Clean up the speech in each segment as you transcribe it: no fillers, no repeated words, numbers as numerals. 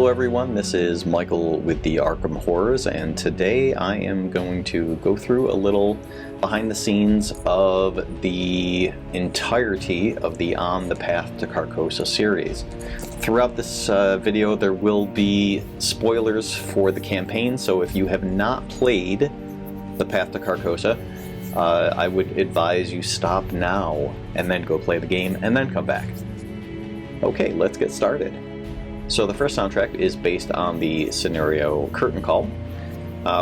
Hello everyone, this is Michael with the Arkham Horrors, and today I am going to go through a little behind the scenes of the entirety of the On the Path to Carcosa series. Throughout this video there will be spoilers for the campaign, so if you have not played the Path to Carcosa, I would advise you stop now and then go play the game and then come back. Okay, let's get started. So the first soundtrack is based on the scenario Curtain Call,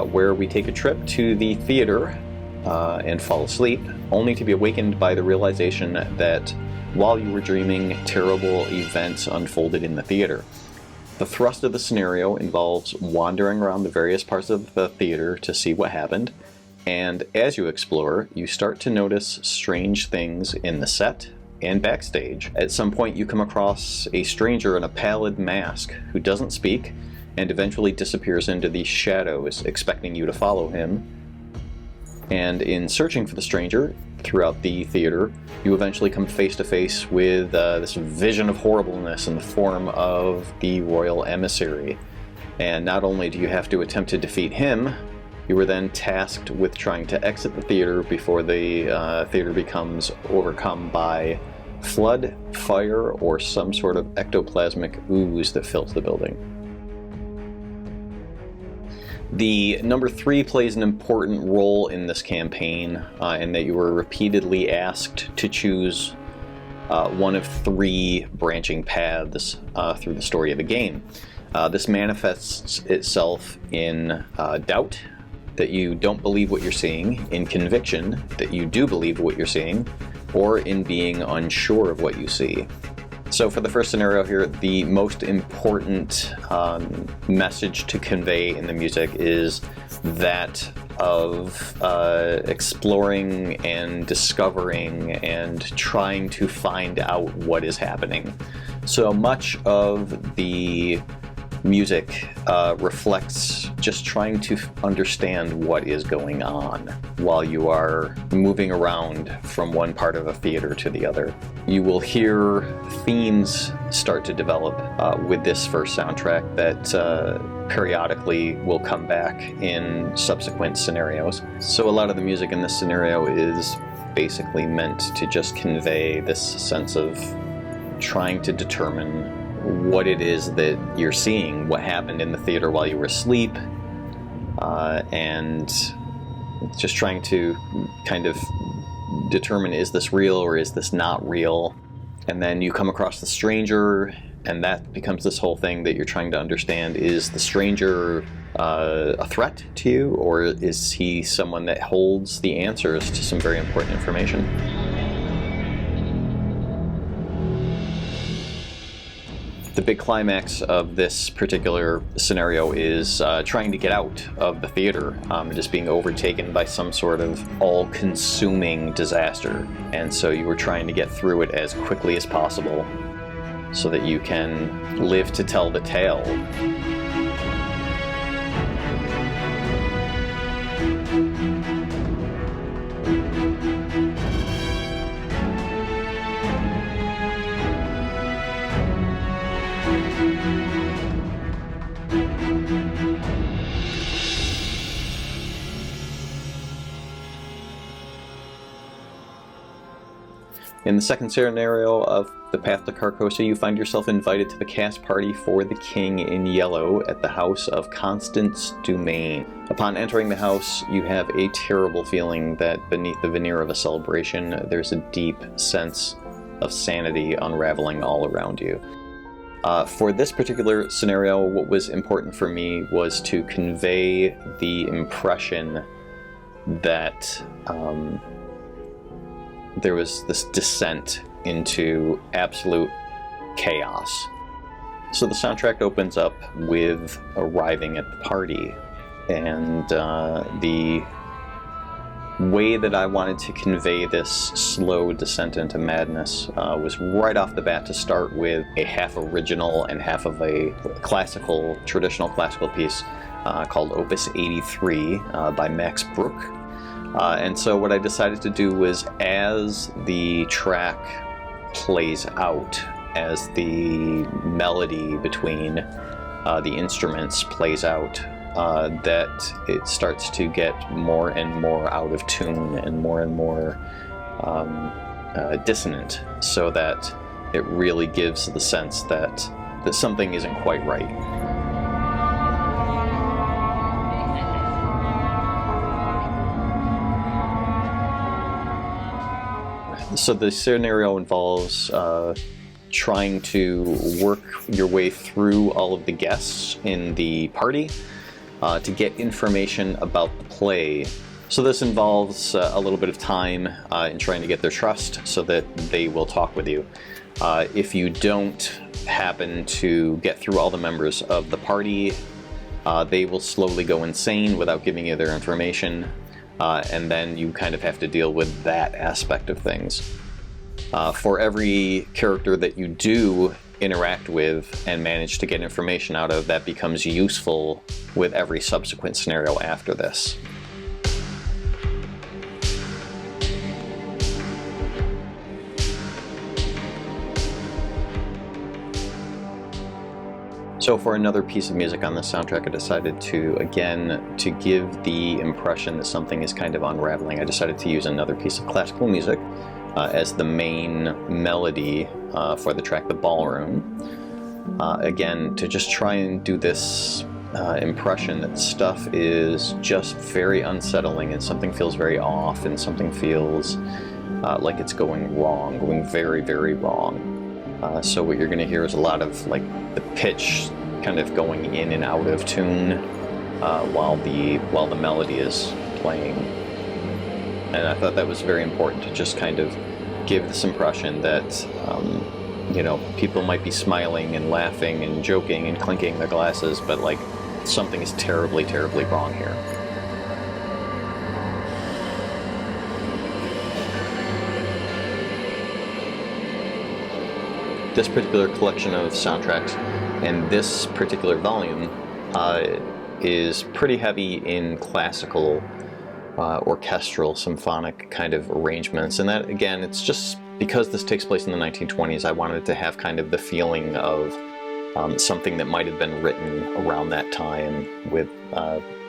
where we take a trip to the theater and fall asleep, only to be awakened by the realization that while you were dreaming, terrible events unfolded in the theater. The thrust of the scenario involves wandering around the various parts of the theater to see what happened, and as you explore, you start to notice strange things in the set and backstage. At some point you come across a stranger in a pallid mask who doesn't speak and eventually disappears into the shadows, expecting you to follow him. And in searching for the stranger throughout the theater, you eventually come face to face with this vision of horribleness in the form of the royal emissary. And not only do you have to attempt to defeat him, you were then tasked with trying to exit the theater before the theater becomes overcome by flood, fire, or some sort of ectoplasmic ooze that fills the building. The number 3 plays an important role in this campaign, in that you were repeatedly asked to choose one of 3 branching paths through the story of the game. This manifests itself in doubt, that you don't believe what you're seeing, in conviction that you do believe what you're seeing, or in being unsure of what you see. So for the first scenario here, the most important message to convey in the music is that of exploring and discovering and trying to find out what is happening. So much of the music reflects just trying to understand what is going on while you are moving around from one part of a theater to the other. You will hear themes start to develop with this first soundtrack that periodically will come back in subsequent scenarios. So a lot of the music in this scenario is basically meant to just convey this sense of trying to determine what it is that you're seeing, what happened in the theater while you were asleep, and just trying to kind of determine, is this real or is this not real? And then you come across the stranger, and that becomes this whole thing that you're trying to understand. Is the stranger a threat to you, or is he someone that holds the answers to some very important information? The big climax of this particular scenario is trying to get out of the theater, just being overtaken by some sort of all-consuming disaster. And so you were trying to get through it as quickly as possible so that you can live to tell the tale. In the second scenario of the Path to Carcosa, you find yourself invited to the cast party for the King in Yellow at the house of Constance Dumaine. Upon entering the house, you have a terrible feeling that beneath the veneer of a celebration, there's a deep sense of sanity unraveling all around you. For this particular scenario, what was important for me was to convey the impression that there was this descent into absolute chaos. So the soundtrack opens up with arriving at the party, and the way that I wanted to convey this slow descent into madness was right off the bat to start with a half original and half of a traditional classical piece called Opus 83 by Max Bruch. And so what I decided to do was, as the track plays out, as the melody between the instruments plays out, that it starts to get more and more out of tune and more dissonant, so that it really gives the sense that something isn't quite right. So the scenario involves trying to work your way through all of the guests in the party to get information about the play. So this involves a little bit of time in trying to get their trust so that they will talk with you. If you don't happen to get through all the members of the party, they will slowly go insane without giving you their information, and then you kind of have to deal with that aspect of things. For every character that you do interact with and manage to get information out of, that becomes useful with every subsequent scenario after this. So for another piece of music on this soundtrack, I decided to give the impression that something is kind of unraveling. I decided to use another piece of classical music as the main melody for the track, The Ballroom. Again, to just try and do this impression that stuff is just very unsettling and something feels very off and something feels like it's going wrong, going very, very wrong. So what you're going to hear is a lot of like the pitch kind of going in and out of tune while the melody is playing. And I thought that was very important to just kind of give this impression that people might be smiling and laughing and joking and clinking their glasses, but like something is terribly, terribly wrong here. This particular collection of soundtracks and this particular volume is pretty heavy in classical, orchestral, symphonic kind of arrangements. And that, again, it's just because this takes place in the 1920s, I wanted to have kind of the feeling of something that might have been written around that time with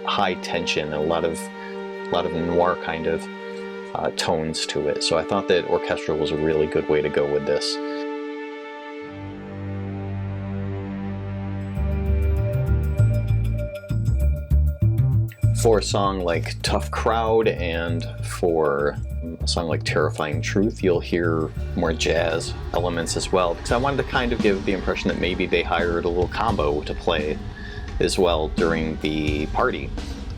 high tension and a lot of noir kind of tones to it. So I thought that orchestral was a really good way to go with this. For a song like Tough Crowd and for a song like Terrifying Truth, you'll hear more jazz elements as well, because I wanted to kind of give the impression that maybe they hired a little combo to play as well during the party.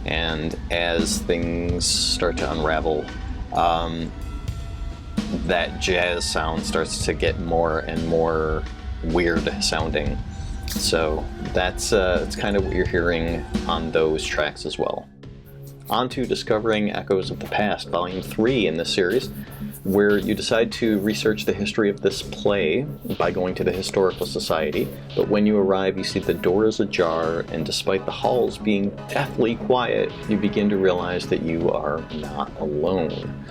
And as things start to unravel, that jazz sound starts to get more and more weird sounding. So that's kind of what you're hearing on those tracks as well. On to Discovering Echoes of the Past, Volume 3 in this series, where you decide to research the history of this play by going to the Historical Society. But when you arrive, you see the door is ajar, and despite the halls being deathly quiet, you begin to realize that you are not alone.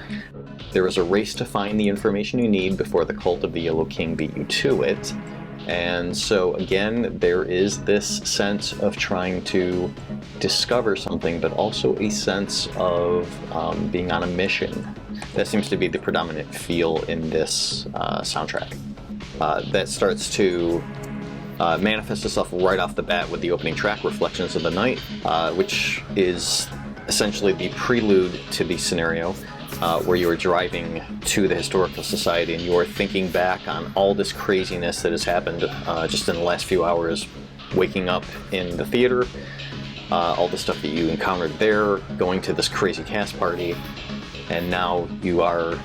There is a race to find the information you need before the cult of the Yellow King beat you to it. And so again, there is this sense of trying to discover something, but also a sense of being on a mission. That seems to be the predominant feel in this soundtrack. That starts to manifest itself right off the bat with the opening track, Reflections of the Night, which is essentially the prelude to the scenario where you are driving to the Historical Society and you are thinking back on all this craziness that has happened just in the last few hours, waking up in the theater, all the stuff that you encountered there, going to this crazy cast party, and now you are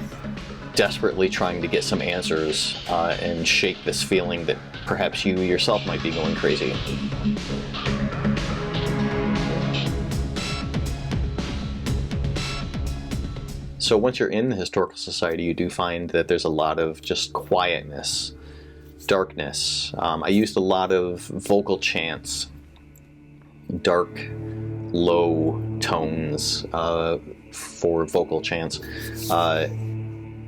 desperately trying to get some answers and shake this feeling that perhaps you yourself might be going crazy. So once you're in the Historical Society, you do find that there's a lot of just quietness, darkness. I used a lot of vocal chants, dark, low tones for vocal chants,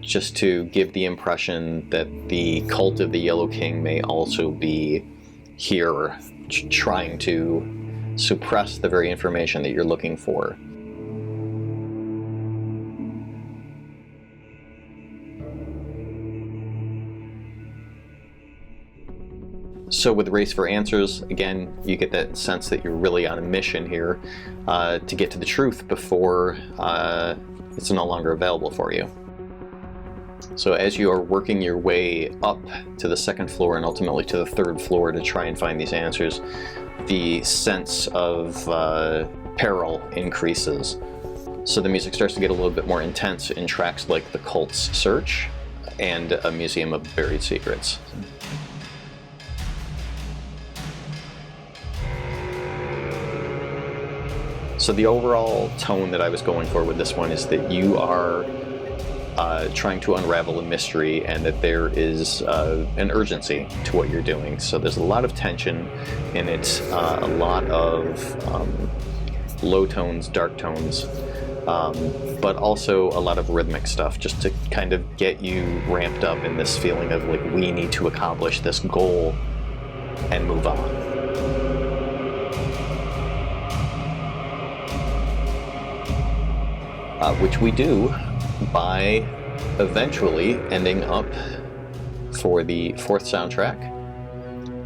just to give the impression that the cult of the Yellow King may also be here trying to suppress the very information that you're looking for. So with Race for Answers, again, you get that sense that you're really on a mission here to get to the truth before it's no longer available for you. So as you are working your way up to the second floor and ultimately to the third floor to try and find these answers, the sense of peril increases. So the music starts to get a little bit more intense in tracks like The Cult's Search and A Museum of Buried Secrets. So the overall tone that I was going for with this one is that you are trying to unravel a mystery and that there is an urgency to what you're doing. So there's a lot of tension in it, a lot of low tones, dark tones, but also a lot of rhythmic stuff just to kind of get you ramped up in this feeling of like, we need to accomplish this goal and move on. Which we do by eventually ending up for the fourth soundtrack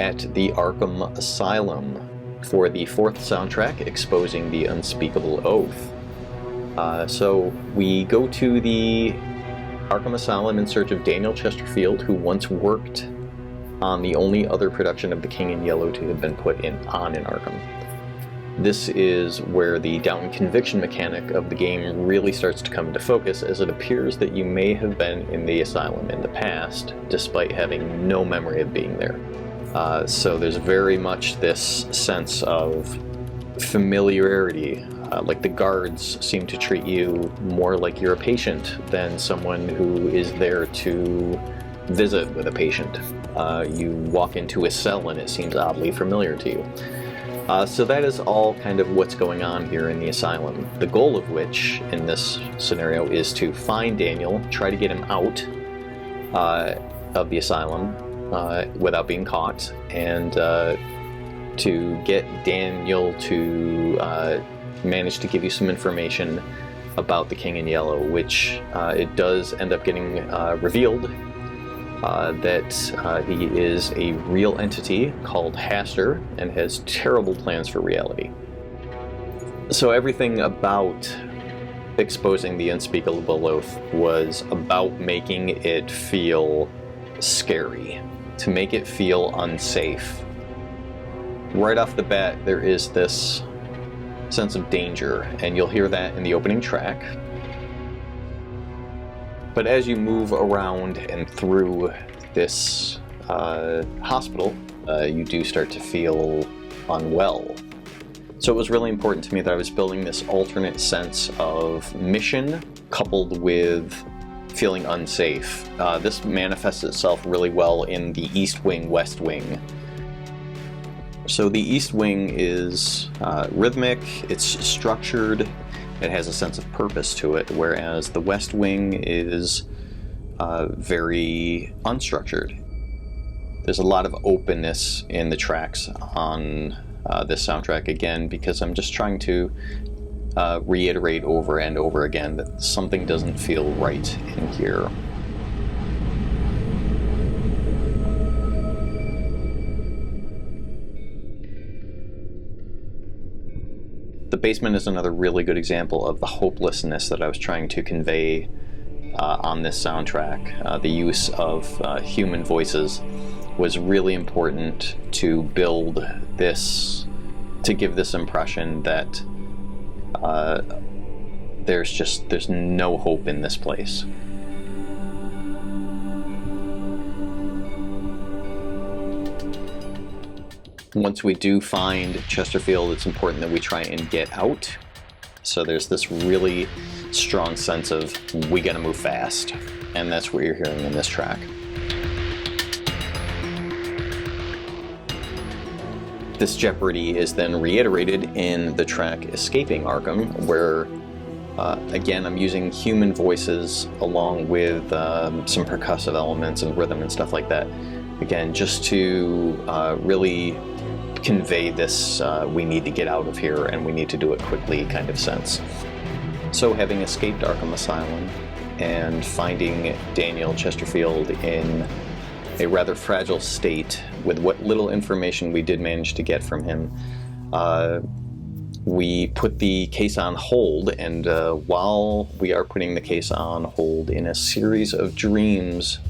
at the Arkham Asylum for the fourth soundtrack, Exposing the Unspeakable Oath. So we go to the Arkham Asylum in search of Daniel Chesterfield, who once worked on the only other production of The King in Yellow to have been put on in Arkham. This is where the doubt and conviction mechanic of the game really starts to come into focus, as it appears that you may have been in the asylum in the past, despite having no memory of being there. So there's very much this sense of familiarity, like the guards seem to treat you more like you're a patient than someone who is there to visit with a patient. You walk into a cell and it seems oddly familiar to you. So that is all kind of what's going on here in the asylum, the goal of which in this scenario is to find Daniel, try to get him out of the asylum without being caught, and to get Daniel to manage to give you some information about the King in Yellow, which it does end up getting revealed that he is a real entity called Haster and has terrible plans for reality. So everything about Exposing the Unspeakable Oath was about making it feel scary, to make it feel unsafe. Right off the bat, there is this sense of danger, and you'll hear that in the opening track. But as you move around and through this hospital, you do start to feel unwell. So it was really important to me that I was building this alternate sense of mission coupled with feeling unsafe. This manifests itself really well in the East Wing, West Wing. So the East Wing is rhythmic, it's structured, it has a sense of purpose to it, whereas the West Wing is very unstructured. There's a lot of openness in the tracks on this soundtrack, again, because I'm just trying to reiterate over and over again that something doesn't feel right in here. The basement is another really good example of the hopelessness that I was trying to convey on this soundtrack. The use of human voices was really important to build this, to give this impression that there's no hope in this place. Once we do find Chesterfield, it's important that we try and get out. So there's this really strong sense of, we gotta move fast. And that's what you're hearing in this track. This jeopardy is then reiterated in the track Escaping Arkham, where again, I'm using human voices along with some percussive elements and rhythm and stuff like that. Again, just to really convey this we need to get out of here and we need to do it quickly kind of sense. So having escaped Arkham Asylum and finding Daniel Chesterfield in a rather fragile state with what little information we did manage to get from him, we put the case on hold, and while we are putting the case on hold in a series of dreams,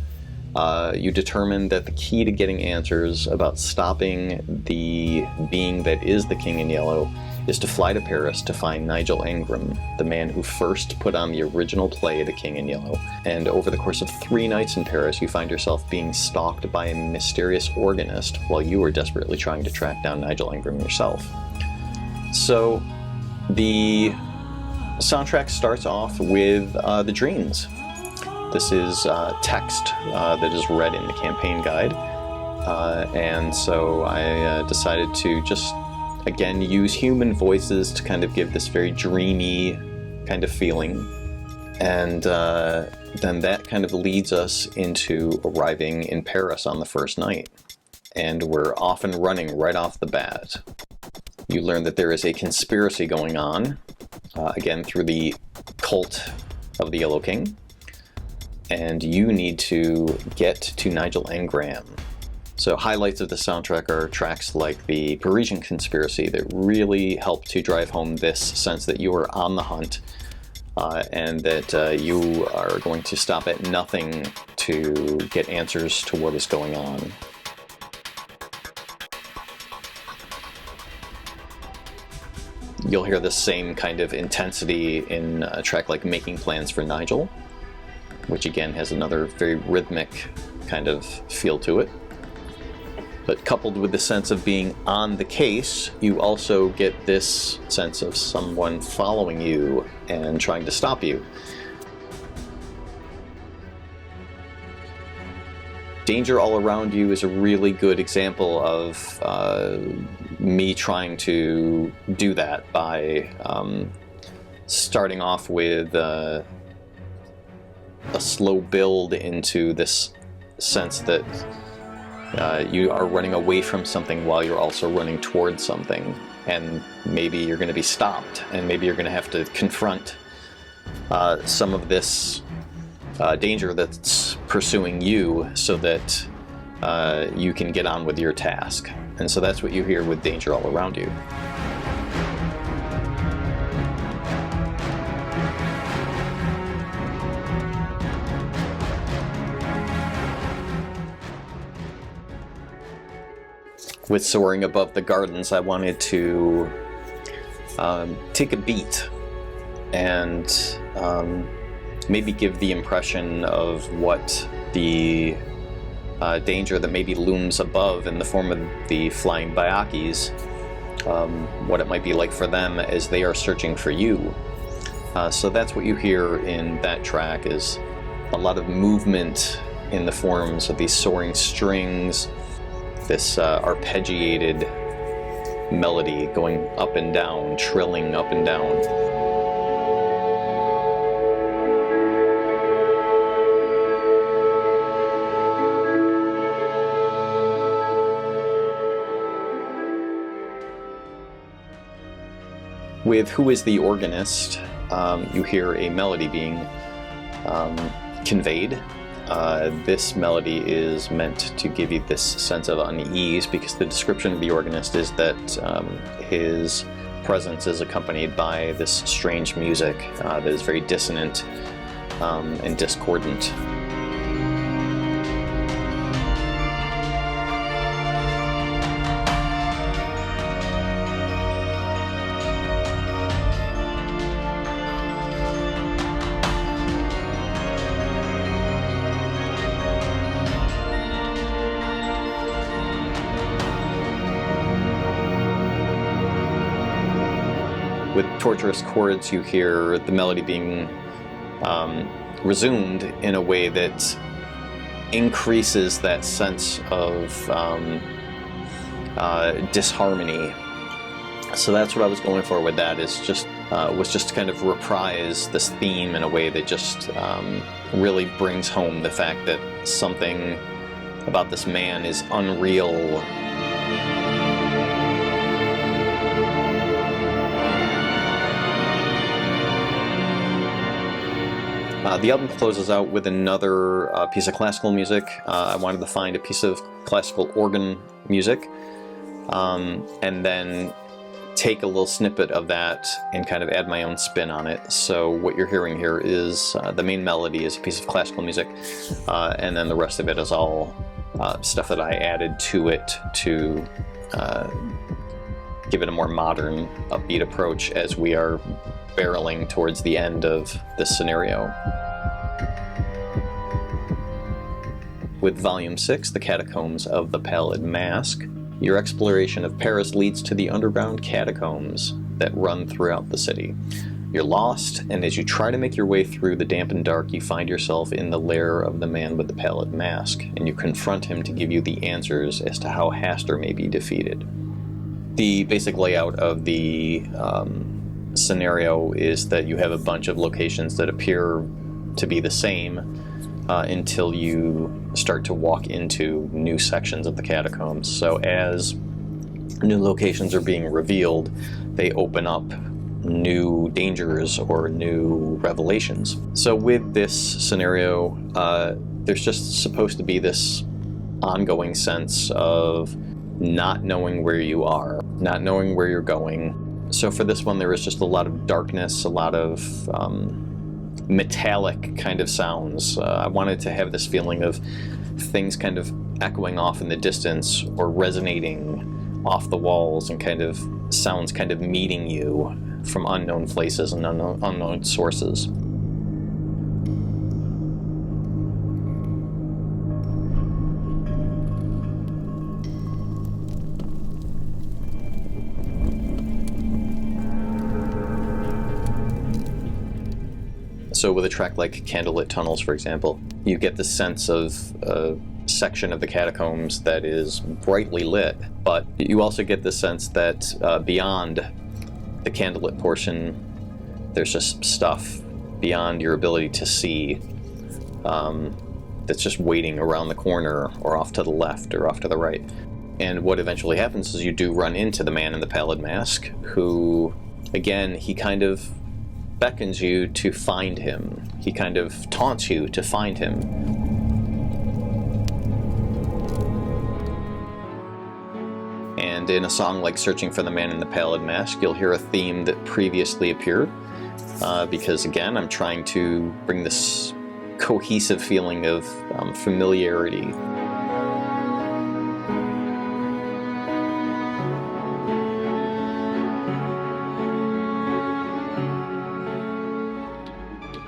you determine that the key to getting answers about stopping the being that is the King in Yellow is to fly to Paris to find Nigel Ingram, the man who first put on the original play The King in Yellow. And over the course of 3 nights in Paris, you find yourself being stalked by a mysterious organist while you are desperately trying to track down Nigel Ingram yourself. So the soundtrack starts off with the dreams. This is text that is read in the campaign guide, and so I decided to just, again, use human voices to kind of give this very dreamy kind of feeling. And then that kind of leads us into arriving in Paris on the first night. And we're off and running right off the bat. You learn that there is a conspiracy going on, again, through the cult of the Yellow King. And you need to get to Nigel Ingram. So highlights of the soundtrack are tracks like the Parisian Conspiracy that really help to drive home this sense that you are on the hunt and that you are going to stop at nothing to get answers to what is going on. You'll hear the same kind of intensity in a track like Making Plans for Nigel, which again has another very rhythmic kind of feel to it. But coupled with the sense of being on the case, you also get this sense of someone following you and trying to stop you. Danger All Around You is a really good example of me trying to do that by starting off with a slow build into this sense that you are running away from something while you're also running towards something, and maybe you're going to be stopped, and maybe you're going to have to confront some of this danger that's pursuing you so that you can get on with your task. And so that's what you hear with Danger All Around You. With Soaring Above the Gardens, I wanted to take a beat and maybe give the impression of what the danger that maybe looms above in the form of the flying Bayakis, what it might be like for them as they are searching for you. So that's what you hear in that track, is a lot of movement in the forms of these soaring strings, this arpeggiated melody going up and down, trilling up and down. With Who is the Organist, you hear a melody being conveyed. This melody is meant to give you this sense of unease, because the description of the organist is that his presence is accompanied by this strange music that is very dissonant and discordant. With Torturous Chords, you hear the melody being resumed in a way that increases that sense of disharmony. So that's what I was going for with that, is just was just to kind of reprise this theme in a way that just really brings home the fact that something about this man is unreal. The album closes out with another piece of classical music. I wanted to find a piece of classical organ music, and then take a little snippet of that and kind of add my own spin on it. So what you're hearing here is the main melody is a piece of classical music, and then the rest of it is all stuff that I added to it to give it a more modern, upbeat approach as we are barreling towards the end of this scenario. With Volume 6, The Catacombs of the Pallid Mask, your exploration of Paris leads to the underground catacombs that run throughout the city. You're lost, and as you try to make your way through the damp and dark, you find yourself in the lair of the man with the pallid mask, and you confront him to give you the answers as to how Hastur may be defeated. The basic layout of the scenario is that you have a bunch of locations that appear to be the same until you start to walk into new sections of the catacombs. So as new locations are being revealed, they open up new dangers or new revelations. So with this scenario, there's just supposed to be this ongoing sense of not knowing where you are, not knowing where you're going. So for this one, there is just a lot of darkness, a lot of metallic kind of sounds. I wanted to have this feeling of things kind of echoing off in the distance or resonating off the walls, and kind of sounds kind of meeting you from unknown places and unknown sources. So with a track like Candlelit Tunnels, for example, you get the sense of a section of the catacombs that is brightly lit, but you also get the sense that beyond the candlelit portion, there's just stuff beyond your ability to see that's just waiting around the corner or off to the left or off to the right. And what eventually happens is you do run into the man in the pallid mask, who, again, he kind of beckons you to find him. He kind of taunts you to find him. And in a song like Searching for the Man in the Pallid Mask, you'll hear a theme that previously appeared, because again, I'm trying to bring this cohesive feeling of familiarity.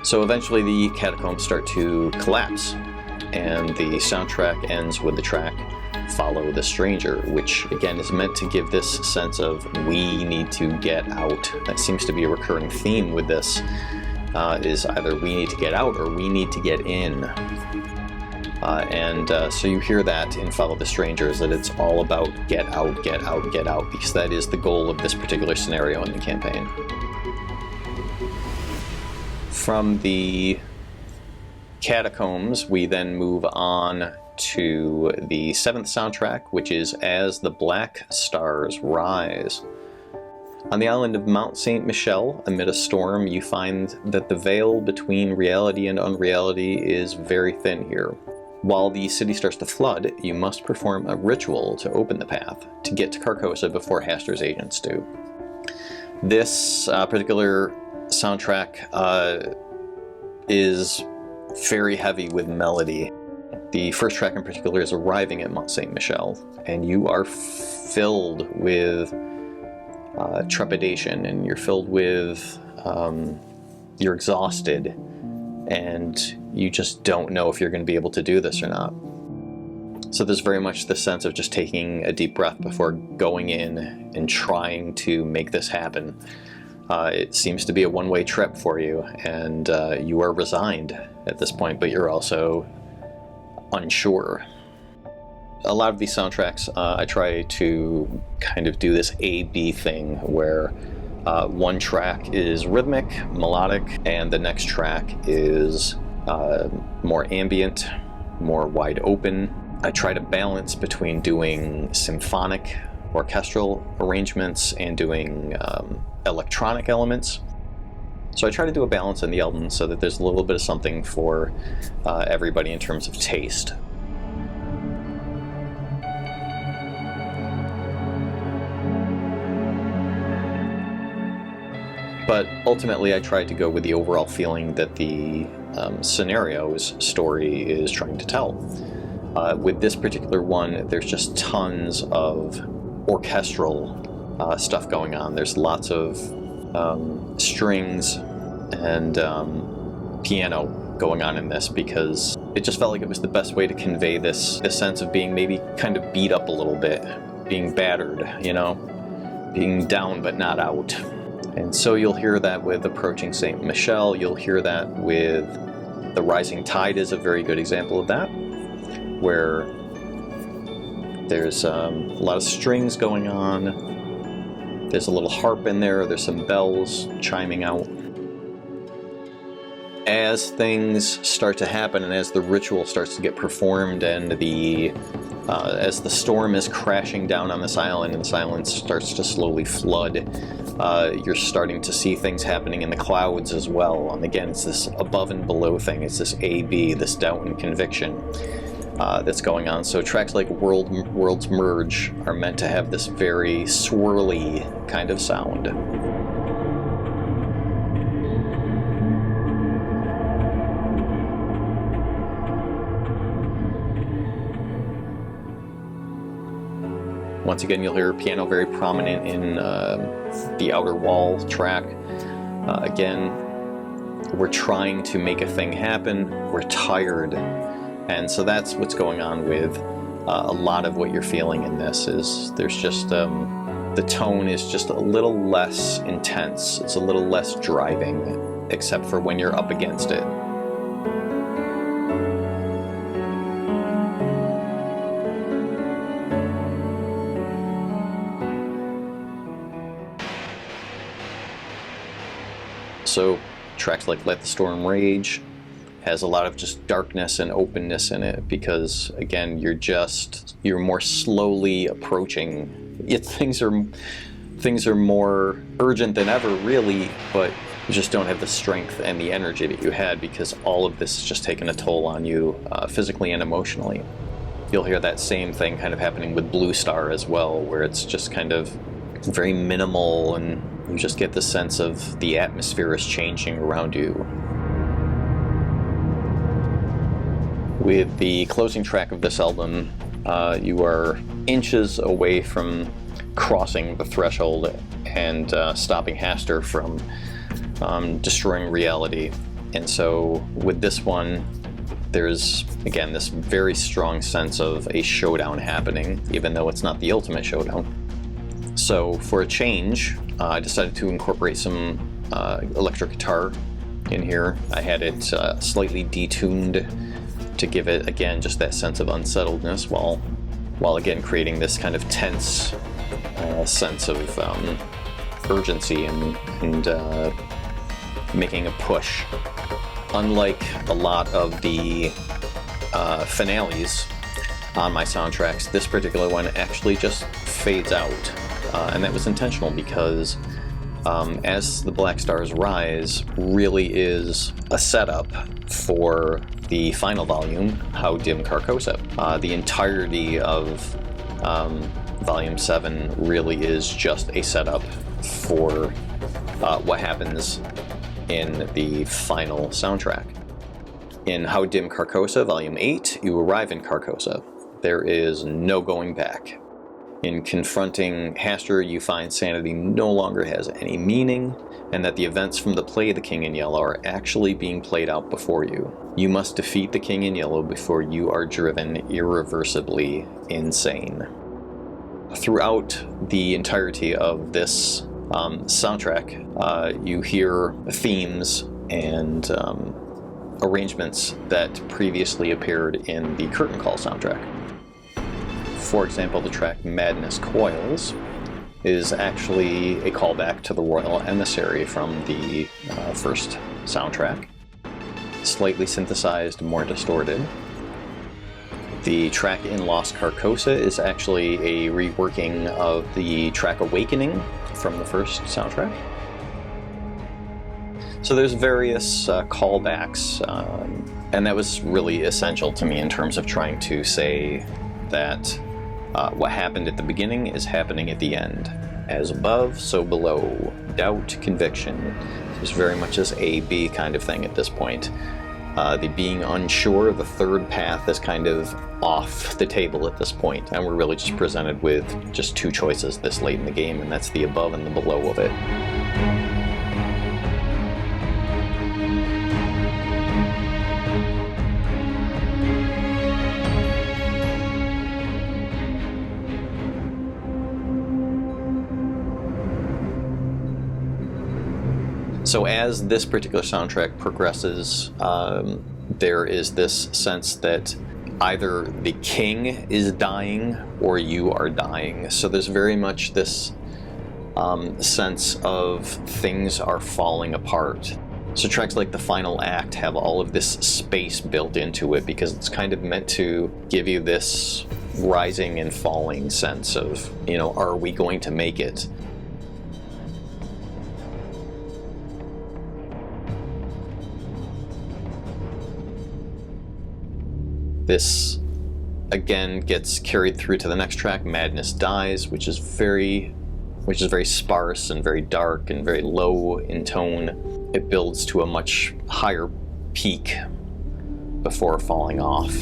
So eventually the catacombs start to collapse, and the soundtrack ends with the track Follow the Stranger, which again is meant to give this sense of we need to get out. That seems to be a recurring theme with this, is either we need to get out or we need to get in. So you hear that in Follow the Stranger, is that it's all about get out, get out, get out, because that is the goal of this particular scenario in the campaign. From the catacombs, we then move on to the 7th soundtrack, which is As the Black Stars Rise. On the island of Mount St. Michel, amid a storm, you find that the veil between reality and unreality is very thin here. While the city starts to flood, you must perform a ritual to open the path to get to Carcosa before Hastur's agents do. This particular soundtrack is very heavy with melody. The first track in particular is Arriving at Mont Saint Michel, and you are filled with trepidation, and you're filled with you're exhausted, and you just don't know if you're going to be able to do this or not. So there's very much the sense of just taking a deep breath before going in and trying to make this happen. It seems to be a one-way trip for you, and you are resigned at this point, but you're also unsure. A lot of these soundtracks, I try to kind of do this A-B thing, where one track is rhythmic, melodic, and the next track is more ambient, more wide open. I try to balance between doing symphonic, orchestral arrangements and doing electronic elements. So I try to do a balance in the album so that there's a little bit of something for everybody in terms of taste. But ultimately, I tried to go with the overall feeling that the scenario's story is trying to tell. With this particular one, there's just tons of orchestral stuff going on. There's lots of strings and piano going on in this because it just felt like it was the best way to convey this sense of being maybe kind of beat up a little bit, being battered, you know, being down but not out. And so you'll hear that with Approaching St. Michelle. You'll hear that with The Rising Tide is a very good example of that, where there's a lot of strings going on. There's a little harp in there. There's some bells chiming out. As things start to happen and as the ritual starts to get performed and as the storm is crashing down on this island and this island starts to slowly flood, you're starting to see things happening in the clouds as well. And again, it's this above and below thing. It's this A-B, this doubt and conviction that's going on. So tracks like Worlds Merge are meant to have this very swirly kind of sound. Once again, you'll hear piano very prominent in the Outer Wall track. Again, we're trying to make a thing happen. We're tired. And so that's what's going on with a lot of what you're feeling in this. Is there's just, the tone is just a little less intense. It's a little less driving, except for when you're up against it. So tracks like Let the Storm Rage has a lot of just darkness and openness in it because, again, you're more slowly approaching. Things are more urgent than ever, really, but you just don't have the strength and the energy that you had because all of this has just taken a toll on you physically and emotionally. You'll hear that same thing kind of happening with Blue Star as well, where it's just kind of very minimal and you just get the sense of the atmosphere is changing around you. With the closing track of this album, you are inches away from crossing the threshold and stopping Haster from destroying reality. And so with this one, there's, again, this very strong sense of a showdown happening, even though it's not the ultimate showdown. So for a change, I decided to incorporate some electric guitar in here. I had it slightly detuned to give it, again, just that sense of unsettledness while again creating this kind of tense sense of urgency and making a push. Unlike a lot of the finales on my soundtracks, this particular one actually just fades out. And that was intentional because As the Black Stars Rise really is a setup for the final volume, How Dim Carcosa. The entirety of Volume 7 really is just a setup for what happens in the final soundtrack. In How Dim Carcosa, Volume 8, you arrive in Carcosa. There is no going back. In confronting Haster, you find sanity no longer has any meaning, and that the events from the play The King in Yellow are actually being played out before you. You must defeat the King in Yellow before you are driven irreversibly insane. Throughout the entirety of this soundtrack, you hear themes and arrangements that previously appeared in the Curtain Call soundtrack. For example, the track Madness Coils is actually a callback to the Royal Emissary from the first soundtrack. Slightly synthesized, more distorted. The track in Lost Carcosa is actually a reworking of the track Awakening from the first soundtrack. So there's various callbacks, and that was really essential to me in terms of trying to say that what happened at the beginning is happening at the end. As above, so below. Doubt, conviction. It's very much this A-B kind of thing at this point. The being unsure, the third path is kind of off the table at this point, and we're really just presented with just two choices this late in the game, and that's the above and the below of it. So as this particular soundtrack progresses, there is this sense that either the king is dying or you are dying. So there's very much this sense of things are falling apart. So tracks like the final act have all of this space built into it because it's kind of meant to give you this rising and falling sense of, you know, are we going to make it? This again gets carried through to the next track, Madness Dies, which is very sparse and very dark and very low in tone. It builds to a much higher peak before falling off.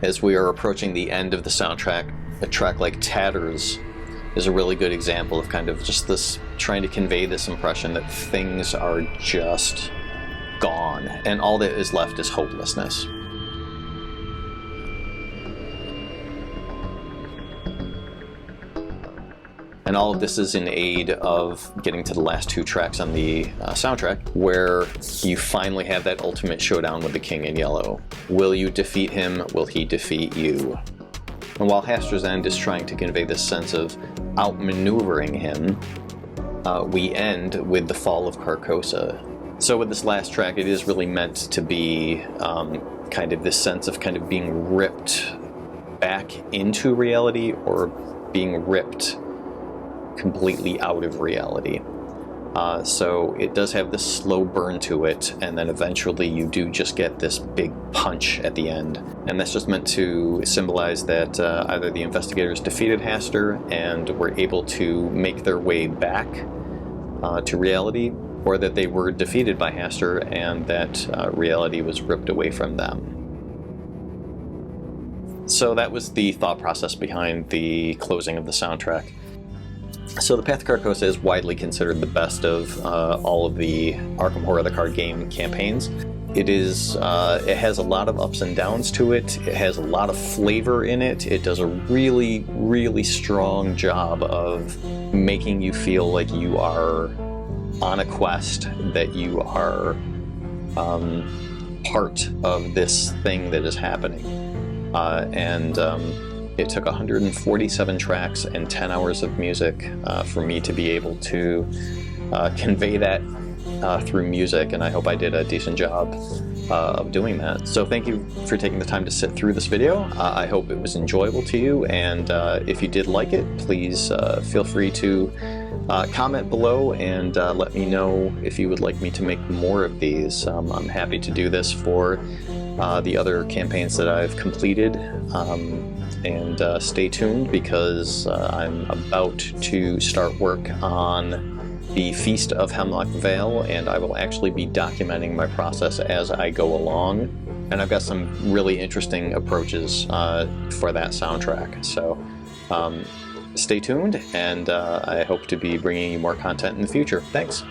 As we are approaching the end of the soundtrack, a track like Tatters is a really good example of kind of just this, trying to convey this impression that things are just gone, and all that is left is hopelessness. And all of this is in aid of getting to the last two tracks on the soundtrack, where you finally have that ultimate showdown with the King in Yellow. Will you defeat him? Will he defeat you? And while Haster's End is trying to convey this sense of outmaneuvering him, we end with the fall of Carcosa. So with this last track, it is really meant to be kind of this sense of kind of being ripped back into reality, or being ripped completely out of reality. So it does have this slow burn to it, and then eventually you do just get this big punch at the end. And that's just meant to symbolize that either the investigators defeated Haster and were able to make their way back to reality, or that they were defeated by Haster and that reality was ripped away from them. So that was the thought process behind the closing of the soundtrack. So The Path to Carcosa is widely considered the best of all of the Arkham Horror the card game campaigns. It has a lot of ups and downs to it. It has a lot of flavor in it. It does a really, really strong job of making you feel like you are on a quest, that you are part of this thing that is happening. It took 147 tracks and 10 hours of music for me to be able to convey that through music, and I hope I did a decent job of doing that. So thank you for taking the time to sit through this video. I hope it was enjoyable to you, and if you did like it, please feel free to comment below and let me know if you would like me to make more of these. I'm happy to do this for the other campaigns that I've completed. And stay tuned, because I'm about to start work on the Feast of Hemlock Vale, and I will actually be documenting my process as I go along. And I've got some really interesting approaches for that soundtrack. So stay tuned, and I hope to be bringing you more content in the future. Thanks.